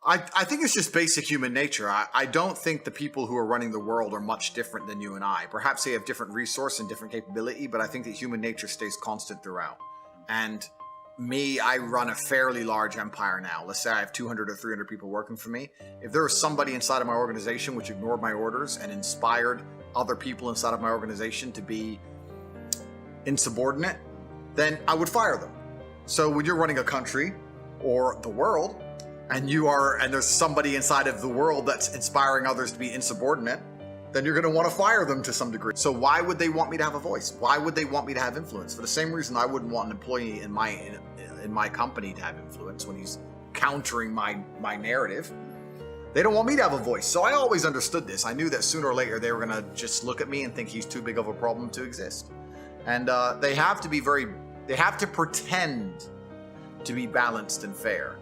I think it's just basic human nature. I don't think the people who are running the world are much different than you and I. Perhaps they have different resource and different capability, but I think that human nature stays constant throughout. And me, I run a fairly large empire now. Let's say I have 200 or 300 people working for me. If there was somebody inside of my organization which ignored my orders and inspired other people inside of my organization to be insubordinate, then I would fire them. So when you're running a country or the world, and there's somebody inside of the world that's inspiring others to be insubordinate, then you're going to want to fire them to some degree. So why would they want me to have a voice? Why would they want me to have influence? For the same reason I wouldn't want an employee in my company to have influence when he's countering my narrative. They don't want me to have a voice. So I always understood this. I knew that sooner or later they were going to just look at me and think he's too big of a problem to exist. And they have to pretend to be balanced and fair.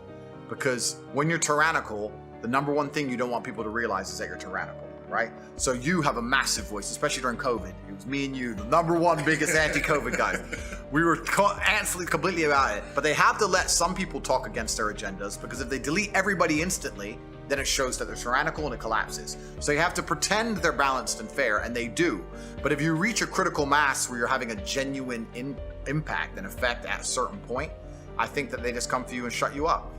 Because when you're tyrannical, the number one thing you don't want people to realize is that you're tyrannical, right? So you have a massive voice, especially during COVID. It was me and you, the number one biggest anti-COVID guys. We were absolutely completely about it. But they have to let some people talk against their agendas, because if they delete everybody instantly, then it shows that they're tyrannical and it collapses. So you have to pretend they're balanced and fair, and they do. But if you reach a critical mass where you're having a genuine impact and effect at a certain point, I think that they just come for you and shut you up.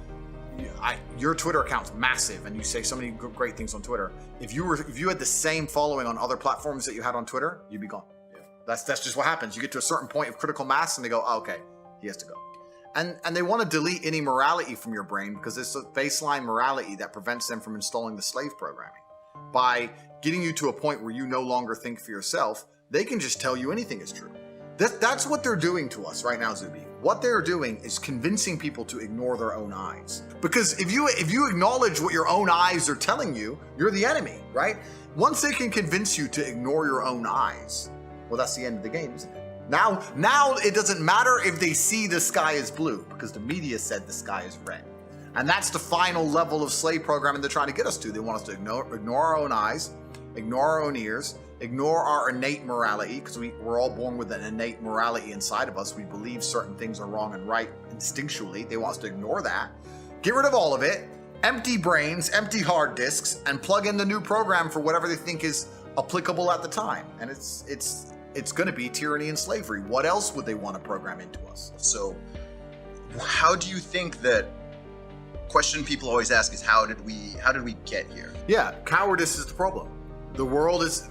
Your Twitter account's massive and you say so many great things on Twitter. If you had the same following on other platforms that you had on Twitter, you'd be gone. Yeah. That's just what happens. You get to a certain point of critical mass and they go, oh, okay, he has to go. And they want to delete any morality from your brain because it's a baseline morality that prevents them from installing the slave programming. By getting you to a point where you no longer think for yourself, they can just tell you anything is true. That's what they're doing to us right now, Zuby. What they're doing is convincing people to ignore their own eyes. Because if you acknowledge what your own eyes are telling you, you're the enemy, right? Once they can convince you to ignore your own eyes, well, that's the end of the game, isn't it? Now it doesn't matter if they see the sky is blue, because the media said the sky is red. And that's the final level of slave programming they're trying to get us to. They want us to ignore our own eyes, ignore our own ears, ignore our innate morality, because we're all born with an innate morality inside of us. We believe certain things are wrong and right instinctually. They want us to ignore that. Get rid of all of it, empty brains, empty hard disks, and plug in the new program for whatever they think is applicable at the time. And it's going to be tyranny and slavery. What else would they want to program into us? So how do you think that question people always ask is how did we get here? Yeah, cowardice is the problem. The world is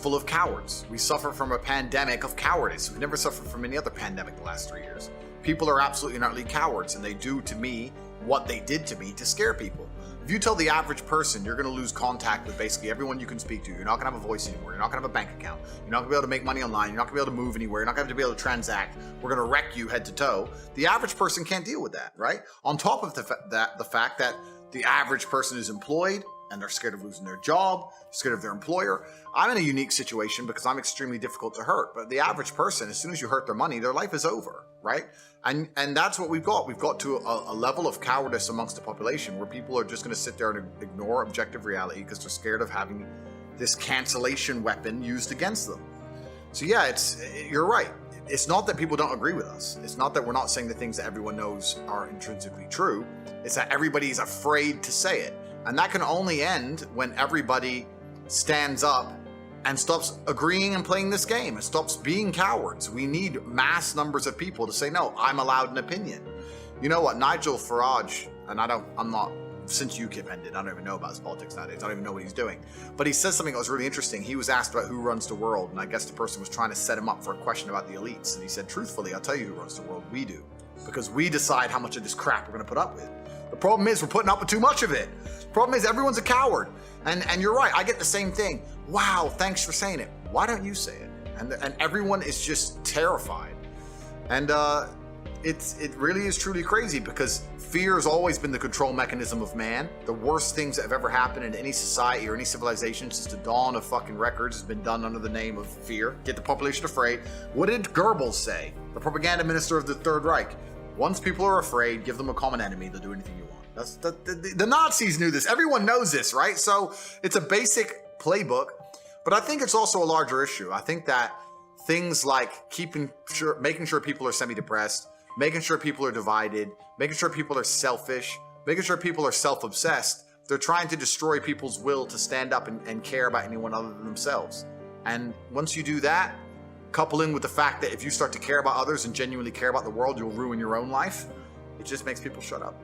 full of cowards. We suffer from a pandemic of cowardice. We've never suffered from any other pandemic the last 3 years. People are absolutely and utterly cowards, and they do to me what they did to me to scare people. If you tell the average person you're going to lose contact with basically everyone you can speak to, you're not going to have a voice anymore, you're not going to have a bank account, you're not going to be able to make money online, you're not going to be able to move anywhere, you're not going to be able to transact, we're going to wreck you head to toe, the average person can't deal with that, right? On top of the fact that the average person is employed, and they're scared of losing their job, scared of their employer. I'm in a unique situation because I'm extremely difficult to hurt. But the average person, as soon as you hurt their money, their life is over, right? And that's what we've got. We've got to a level of cowardice amongst the population where people are just going to sit there and ignore objective reality because they're scared of having this cancellation weapon used against them. So yeah, you're right. It's not that people don't agree with us. It's not that we're not saying the things that everyone knows are intrinsically true. It's that everybody's afraid to say it. And that can only end when everybody stands up and stops agreeing and playing this game and stops being cowards. We need mass numbers of people to say, no, I'm allowed an opinion. You know what, Nigel Farage, and since UKIP ended, I don't even know about his politics nowadays. I don't even know what he's doing. But he says something that was really interesting. He was asked about who runs the world, and I guess the person was trying to set him up for a question about the elites. And he said, truthfully, I'll tell you who runs the world. We do. Because we decide how much of this crap we're going to put up with. The problem is we're putting up with too much of it. The problem is everyone's a coward. And you're right, I get the same thing. Wow, thanks for saying it. Why don't you say it? And everyone is just terrified. And it really is truly crazy because fear has always been the control mechanism of man. The worst things that have ever happened in any society or any civilization since the dawn of fucking records has been done under the name of fear. Get the population afraid. What did Goebbels say? The propaganda minister of the Third Reich. Once people are afraid, give them a common enemy, they'll do anything you want. The Nazis knew this. Everyone knows this, right? So it's a basic playbook, but I think it's also a larger issue. I think that things like making sure people are semi-depressed, making sure people are divided, making sure people are selfish, making sure people are self-obsessed, they're trying to destroy people's will to stand up and care about anyone other than themselves. And once you do that, couple in with the fact that if you start to care about others and genuinely care about the world, you'll ruin your own life. It just makes people shut up.